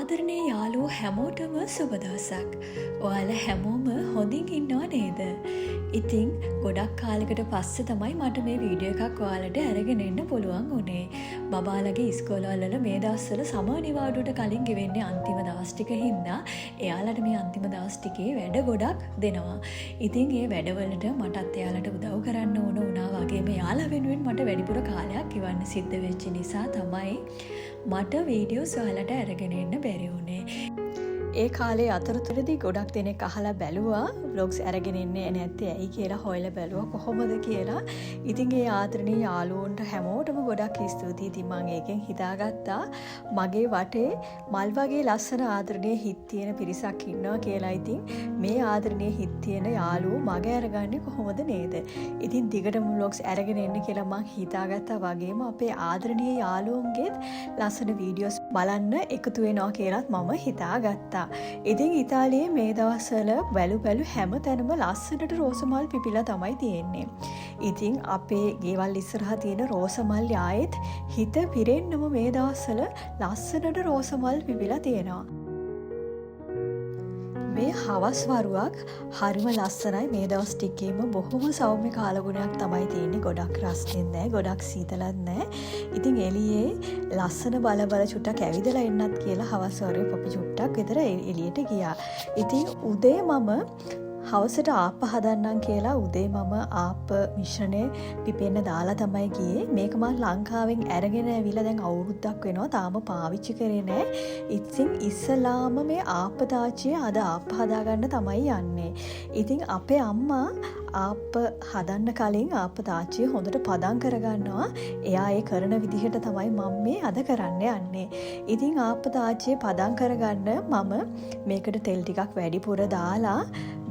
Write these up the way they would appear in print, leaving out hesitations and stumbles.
ආදරණීය යාළුවෝ හැමෝටම සුබ දවසක්. ඔයාලා හැමෝම හොඳින් ඉන්නව නේද? ඉතින් ගොඩක් කාලෙකට පස්සේ තමයි මට මේ වීඩියෝ එකක් ඔයාලට අරගෙන එන්න පුළුවන් වුණේ. බබාලගේ ඉස්කෝලවල මේ දවස්වල සමර් නිවාඩුවට කලින් ගෙවෙන්නේ අන්තිම දවස් ටික හින්දා එයාලට මේ අන්තිම දවස් ටිකේ වැඩ ගොඩක් දෙනවා. ඉතින් ඒ වැඩවලට මටත් එයාලට උදව් කරන්න ඕන වුණා වගේ එයාලා වෙනුවෙන් මට වැඩිපුර කාලයක් ඉවන්න සිද්ධ වෙච්ච නිසා තමයි මට වීඩියෝස් ඔයාලට අරගෙන එන්න බැරි වුණේ. ඒ කාලේ අතරතුරදී ගොඩක් දෙනෙක් අහලා බැලුවා vlogs අරගෙන එන්නේ නැත්තේ ඇයි කියලා හොයලා බැලුවා කොහොමද කියලා. ඉතින් ඒ ආදරණීය යාළුවන්ට හැමෝටම ගොඩක් ස්තුතියි. ඉතින් මම ඒකෙන් හිතාගත්තා මගේ වටේ මල් වගේ ලස්සන ආදරණීය හිත් තියෙන පිරිසක් ඉන්නවා කියලා. ඉතින් මේ ආදරණීය හිත් තියෙන යාළුවෝ මගේ අරගන්නේ කොහොමද නේද? ඉතින් දිගටම vlogs අරගෙන එන්න කියලා මම හිතාගත්තා වගේම අපේ ආදරණීය යාළුවන්ගේත් ලස්සන වීඩියෝස් බලන්න එකතු වෙනවා කියලාත් මම හිතාගත්තා. ඉතින් ඉතාලියේ මේ දවස්වල බැලු හැම තැනම ලස්සනට රෝස මල් පිපිලා තමයි තියෙන්නේ. ඉතින් අපේ ගෙවල් ඉස්සරහා තියෙන රෝස මල් ආයෙත් හිත පිරෙන්නම මේ දවස්වල ලස්සනට රෝස මල් පිපිලා තියෙනවා. මේ හවස් වරුවක් හරිම ලස්සනයි. මේ දවස් ටිකේම බොහොම සෞම්‍ය කාලගුණයක් තමයි තියෙන්නේ. ගොඩක් රස්නෙත් නැහැ, ගොඩක් සීතලත් නැහැ. ඉතින් එළියේ ලස්සන බල චුට්ටක් ඇවිදලා එන්නත් කියලා හවස් වරුවේ අපි චුට්ටක් විතර එළියට ගියා. ඉතින් උදේ මම හවසට ආප්ප හදන්නම් කියලා උදේ මම ආප්ප මිශ්‍රණය පිපෙන්න දාලා තමයි ගියේ. මේක මම ලංකාවෙන් අරගෙන ඇවිල්ලා දැන් අවුරුද්දක් වෙනවා. තාම පාවිච්චි කරේ නැහැ. ඉතින් ඉස්සලාම මේ ආප්ප තාච්චිය අද ආප්ප හදාගන්න තමයි යන්නේ. ඉතින් අපේ අම්මා ආප්ප හදන්න කලින් ආප්ප තාච්චිය හොඳට පදම් කරගන්නවා. එයා ඒ කරන විදිහට තමයි මම මේ අද කරන්න යන්නේ. ඉතින් ආප්ප තාච්චිය පදම් කරගන්න මම මේකට තෙල් ටිකක් වැඩිපුර දාලා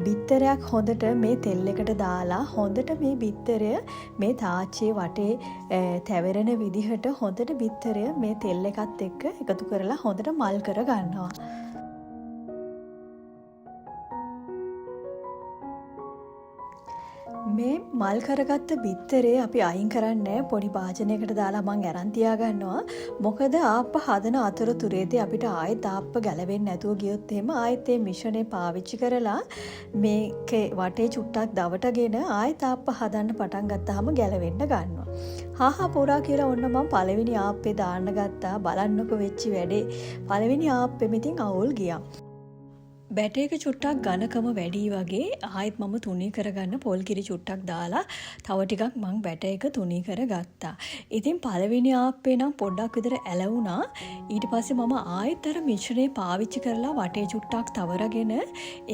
බිත්තරයක් හොඳට මේ තෙල් එකට දාලා හොඳට මේ බිත්තරය මේ තාච්චියේ වටේ තැවෙරෙන විදිහට හොඳට බිත්තරය මේ තෙල් එකත් එක්ක එකතු කරලා හොඳට මල් කර ගන්නවා. මේ මල් කරගත්ත බිත්තරේ අපි අයින් කරන්නේ පොඩි භාජනයකට දාලා මං අරන් තියාගන්නවා. මොකද ආප්ප හදන අතරතුරේදී අපිට ආයෙත් ආප්ප ගැලවෙන්නේ නැතුව ගියොත් එහෙම ආයෙත් මේ මිශ්‍රණය පාවිච්චි කරලා මේකේ වටේ චුට්ටක් දවටගෙන ආයෙත් ආප්ප හදන්න පටන් ගත්තාම ගැලවෙන්න ගන්නවා. හා පුරා කියලා ඔන්න මම පළවෙනි ආප්පේ දාන්න ගත්තා. බලන්නකො වෙච්ච වැඩේ. පළවෙනි ආප්පෙම ඉතින් අවුල් ගියා. බැටේක චුට්ටක් ඝනකම වැඩි වගේ ආයෙත් මම තුනී කරගන්න පොල් කිරි චුට්ටක් දාලා තව ටිකක් මං බැටේ එක තුනී කරගත්තා. ඉතින් පළවෙනි ආප්පේ නම් පොඩ්ඩක් විතර ඇලවුණා. ඊට පස්සේ මම ආයෙත් අර මිශ්‍රණය පාවිච්චි කරලා වටේ චුට්ටක් තවරගෙන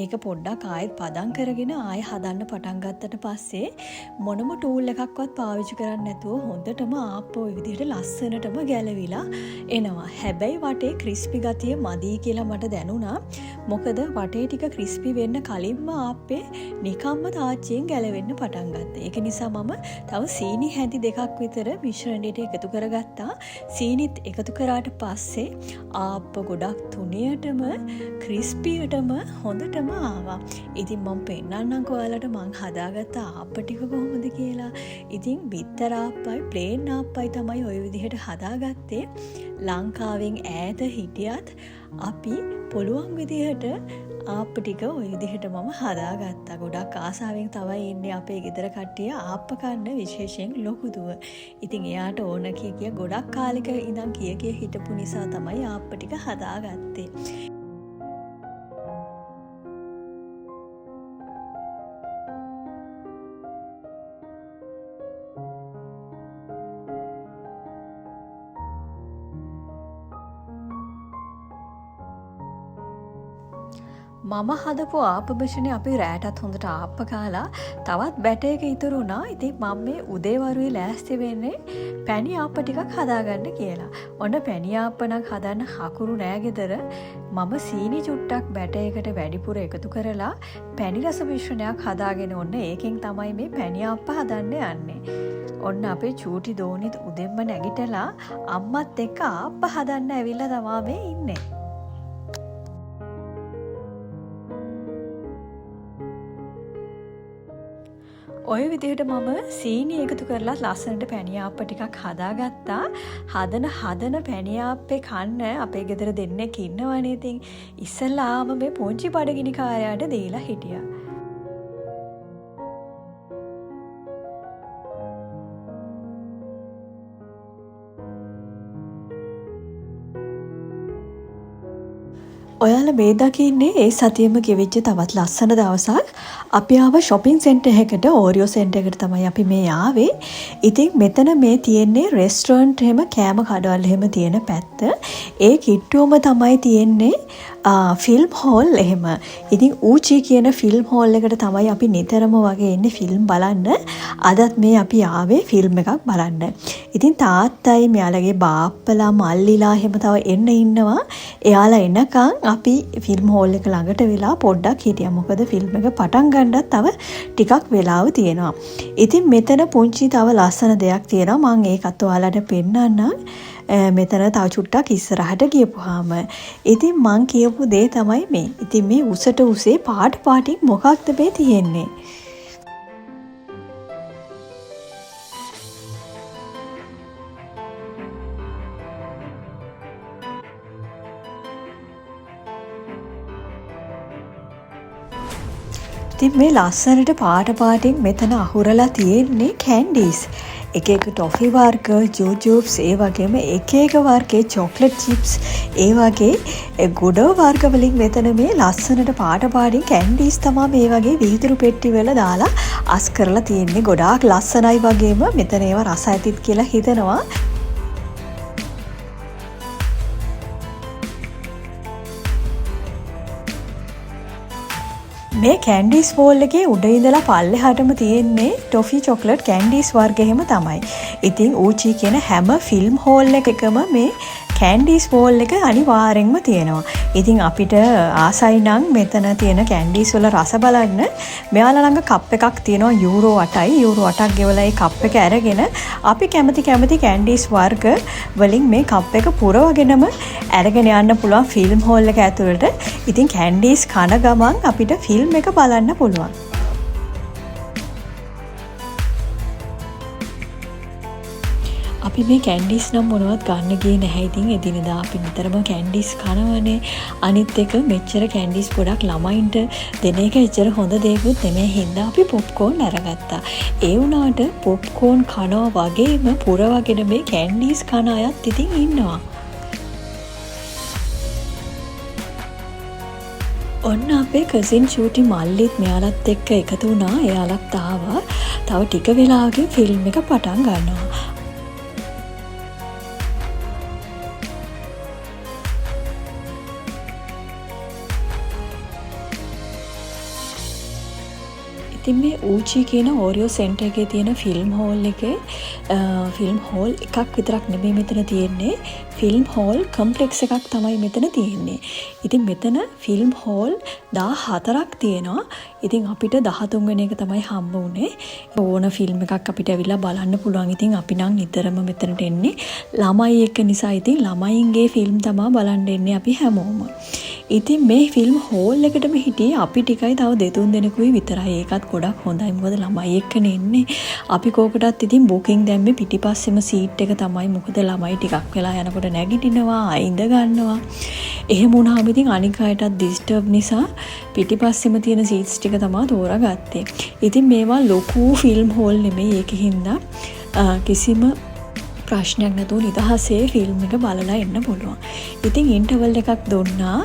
ඒක පොඩ්ඩක් ආයෙත් පදම් කරගෙන ආයෙ හදන්න පටන් ගත්තට පස්සේ මොනම ටූල් එකක්වත් පාවිච්චි කරන්නේ නැතුව හොඳටම ආප්ප ওই විදිහට ලස්සනටම ගැලවිලා එනවා. හැබැයි වටේ ක්‍රිස්පි ගතිය මදි කියලා මට දැනුණා. මොකද වටේ ටික ක්‍රිස්පි වෙන්න කලින්ම ආප්පේ නිකම්ම තාච්චියෙන් ගැලවෙන්න පටන් ගත්තා. ඒක නිසා මම තව සීනි හැඳි දෙකක් විතර මිශ්‍රණයට එකතු කරගත්තා. සීනිත් එකතු කරාට පස්සේ ආප්ප ගොඩක් තුනියටම ක්‍රිස්පියටම හොඳටම ආවා. ඉතින් මම පෙන්නන්නම්කෝ ඔයාලට මං හදාගත්ත ආප්ප ටික කොහොමද කියලා. ඉතින් බිත්තර ආප්පයි ප්ලේන් ආප්පයි තමයි ওই විදිහට හදාගත්තේ. ලංකාවෙන් ඈත හිටියත් අපි පුළුවන් විදිහට ආප්ප ටික ওই විදිහට මම හදාගත්තා. ගොඩක් ආසාවෙන් තමයි ඉන්නේ අපේ ගෙදර කට්ටිය ආප්ප කන්න විශේෂයෙන් ලොකු දුව. ඉතින් එයාට ඕන කිය ගොඩක් කාලෙක ඉඳන් කිය හිටපු නිසා තමයි ආප්ප ටික හදාගත්තේ. මම හදපු ආප්ප මිශ්‍රණය අපි රෑටත් හොඳට ආප්ප කාලා තවත් බැටේක ඉතුරු වුණා. ඉතින් මම මේ උදේ වරුවේ ලෑස්ති වෙන්නේ පැණි ආප්ප ටිකක් හදාගන්න කියලා. ඔන්න පැණි ආප්ප නම් හදන්න හකුරු නෑ ගෙදර. මම සීනි චුට්ටක් බැටේකට වැඩිපුර එකතු කරලා පැණි රස මිශ්‍රණයක් හදාගෙන ඔන්න ඒකෙන් තමයි මේ පැණි ආප්ප හදන්න යන්නේ. ඔන්න අපේ චූටි දෝනිත් උදෙන්ම නැගිටලා අම්මත් එක්ක ආප්ප හදන්න ඇවිල්ලා තමයි මේ ඉන්නේ. ඔය විදිහට මම සීනි එකතු කරලා ලස්සනට පැණියාප්ප ටිකක් හදාගත්තා. හදන පැණියාප්පේ කන්න අපේ ගෙදර දෙන්නෙක් ඉන්නවනේ. ඉතින් ඉස්සල්ලාම මේ පුංචි බඩගිනි කාරයාට දීලා හිටියා. ඔයාලා මේ දකින්නේ ඒ සතියෙම ගෙවිච්ච තවත් ලස්සන දවසක්. අපි ආව shopping center එකකට, Oreo center එකට තමයි අපි මේ ආවේ. ඉතින් මෙතන මේ තියෙන්නේ restaurant එහෙම කෑම කඩවල් එහෙම තියෙන පැත්ත. ඒ කිට්ටුවම තමයි තියෙන්නේ ෆිල්ම් හෝල් එහෙම. ඉතින් ඌචි කියන ෆිල්ම් හෝල් එකට තමයි අපි නිතරම වගේ එන්නේ ෆිල්ම් බලන්න. අදත් මේ අපි ආවේ ෆිල්ම් එකක් බලන්න. ඉතින් තාත්තයි මෙයාලගේ බාප්පලා මල්ලිලා එහෙම තව එන්න ඉන්නවා. එයාලා එනකන් අපි ෆිල්ම් හෝල් එක ළඟට වෙලා පොඩ්ඩක් හිටියා. මොකද ෆිල්ම් එක පටන් ගන්නත් තව ටිකක් වෙලාව තියෙනවා. ඉතින් මෙතන පුංචි තව ලස්සන දෙයක් තියෙනවා. මම ඒකත් ඔයාලට පෙන්නන්නම්. මෙතන තව චුට්ටක් ඉස්සරහට ගියපුවාම ඉතින් මං කියපු දේ තමයි මේ. ඉතින් මේ උසට උසේ පාටින් මොකක්ද මේ තියෙන්නේ? ඉතින් මේ ලස්සනට පාටින් මෙතන අහුරලා තියෙන්නේ කැන්ඩීස්. එක ටොෆි වර්ග, ජූජුබ්ස්, ඒ වගේම එක වර්ගයේ චොක්ලට් චිප්ස්, ඒ වගේ ගොඩ වර්ග වලින් මෙතන මේ ලස්සනට පාටින් කැන්ඩීස් තමයි මේ වගේ වීදුරු පෙට්ටි වල දාලා අස් කරලා තියෙන්නේ. ගොඩාක් ලස්සනයි වගේම මෙතන ඒවා රස ඇතිත් කියලා හිතනවා. මේ කැන්ඩීස් වෝල් එකේ උඩ ඉඳලා පල්ලෙහාටම තියෙන්නේ ටොෆි චොක්ලට් කැන්ඩීස් වර්ග එහෙම තමයි. ඉතින් ඌචි කියන හැම ෆිල්ම් හෝල් එකකම මේ කැන්ඩීස් වෝල් එක අනිවාර්යෙන්ම තියෙනවා. ඉතින් අපිට ආසයි නම් මෙතන තියෙන කැන්ඩීස් වල රස බලන්න. මෙයාලා ළඟ කප් එකක් තියෙනවා යූරෝ 8යි. යූරෝ 8ක් ගෙවලා ඒ කප් එක අරගෙන අපි කැමති කැන්ඩීස් වර්ග වලින් මේ කප් එක පුරවගෙනම අරගෙන යන්න පුළුවන් ෆිල්ම් හෝල් එක ඇතුළට. ඉතින් කැන්ඩීස් කන ගමන් අපිට ෆිල්ම් එක බලන්න පුළුවන්. අපි මේ කැන්ඩීස් නම් මොනවත් ගන්න ගියේ නැහැ. ඉතින් එදිනෙදා අපි නිතරම කැන්ඩීස් කනවනේ. අනිත් එක මෙච්චර කැන්ඩීස් ගොඩක් ළමයින්ට දෙන එක එච්චර හොඳ දෙයක්වත් නෙමෙයි. හින්දා අපි පොප්කෝන් අරගත්තා. ඒ වුණාට පොප්කෝන් කනවා වගේම පුරවගෙන මේ කැන්ඩීස් කන අයත් ඉතින් ඉන්නවා. ඔන්න අපේ කසින් ෂූටි මල්ලිත් මෙයාලත් එක්ක එකතු වුණා. එයාලත් ආවා. තව ටික වෙලාවකින් ෆිල්ම් එක පටන් ගන්නවා. ඉතින් මේ ඌචි කියන ඕරියෝ සෙන්ටර් එකේ තියෙන ෆිල්ම් හෝල් එකේ ෆිල්ම් හෝල් එකක් විතරක් නෙමෙයි මෙතන තියෙන්නේ. ෆිල්ම් හෝල් කම්ප්ලෙක්ස් එකක් තමයි මෙතන තියෙන්නේ. ඉතින් මෙතන ෆිල්ම් හෝල් 14ක් තියෙනවා. ඉතින් අපිට 13 වෙනි එක තමයි හම්බ වුනේ. ඕන ෆිල්ම් එකක් අපිට ඇවිල්ලා බලන්න පුළුවන්. ඉතින් අපි නම් නිතරම මෙතනට එන්නේ ළමයි එක්ක නිසා. ඉතින් ළමයින්ගේ ෆිල්ම් තමයි බලන්න එන්නේ අපි හැමෝම. ඉතින් මේ ෆිල්ම් හෝල් එකටම හිටියේ අපි ටිකයි තව දෙතුන් දෙනෙකුයි විතරයි. ඒකත් ගොඩක් හොඳයි. මොකද ළමයි එක්කනේ එන්නේ. අපි කෝකටත් ඉතින් බුකින් දැම්මේ පිටිපස්සෙම සීට් එක තමයි. මොකද ළමයි ටිකක් වෙලා යනකොට නැගිටිනවා, ඉඳ ගන්නවා. එහෙම වුණාම ඉතින් අනික් අයටත් ඩිස්ටර්බ් නිසා පිටිපස්සෙම තියෙන සීට්ස් ටික තමයි තෝරාගත්තේ. ඉතින් මේවා ලොකු ෆිල්ම් හෝල් නෙමෙයි. ඒකින්ද කිසිම ප්‍රශ්නයක් නැතුව නිදහසේ ෆිල්ම් එක බලලා එන්න පුළුවන්. ඉතින් ඉන්ටර්වල් එකක් දුන්නා.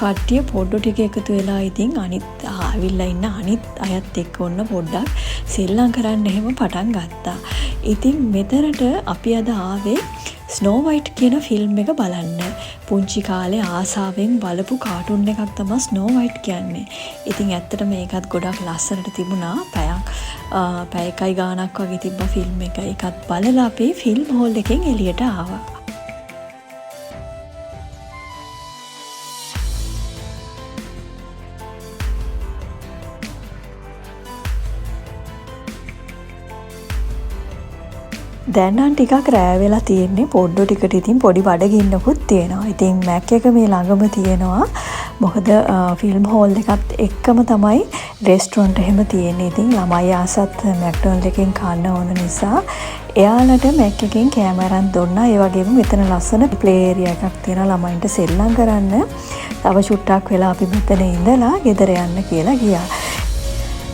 කට්ටිය පොඩ්ඩු ටික එකතු වෙලා ඉතින් අනිත් ආවිල්ලා ඉන්න අනිත් අයත් එක්ක ඔන්න පොඩ්ඩක් සෙල්ලම් කරන්න එහෙම පටන් ගත්තා. ඉතින් මෙතනට අපි අද ආවේ ස්නෝ වයිට් කියන ෆිල්ම් එක බලන්න. පුංචි කාලේ ආසාවෙන් බලපු කාටුන් එකක් තමයි ස්නෝ වයිට් කියන්නේ. ඉතින් ඇත්තට මේකත් ගොඩක් ලස්සනට තිබුණා. පැය එකයි ගාණක් වගේ තිබ්බ ෆිල්ම් එක. ඒකත් බලලා අපි ෆිල්ම් හෝල් එකෙන් එළියට ආවා. දැන් නම් ටිකක් රෑ වෙලා තියෙන්නේ. පොඩ්ඩු ටිකට ඉතින් පොඩි බඩගින්නකුත් තියෙනවා. ඉතින් මැක් එක මේ ළඟම තියෙනවා. මොකද ෆිල්ම් හෝල් එකත් එක්කම තමයි රෙස්ටොරන්ට් එහෙම තියෙන්නේ. ඉතින් ළමයි ආසත් මැක්ඩොනල්ඩ් එකෙන් කන්න ඕන නිසා එයාලට මැක් එකෙන් කෑම අරන් දුන්නා. ඒ වගේම මෙතන ලස්සන ප්ලේ ඒරියා එකක් තියෙනවා ළමයින්ට සෙල්ලම් කරන්න. තව චුට්ටක් වෙලා අපි මෙතන ඉඳලා ගෙදර යන්න කියලා ගියා.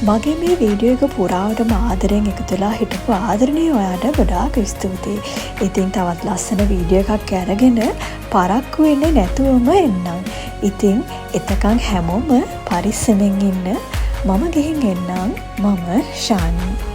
මගේ මේ වීඩියෝ එක පුරාවටම ආදරෙන් එකතු වෙලා හිටපු ආදරණීය ඔයාට ගොඩාක් ස්තුතියි. ඉතින් තවත් ලස්සන වීඩියෝ එකක් අරගෙන පරක්කු වෙන්නේ නැතුවම එන්නම්. ඉතින් එතකන් හැමෝම පරිස්සමෙන් ඉන්න. මම ගිහින් එන්නම්. මම ශානි.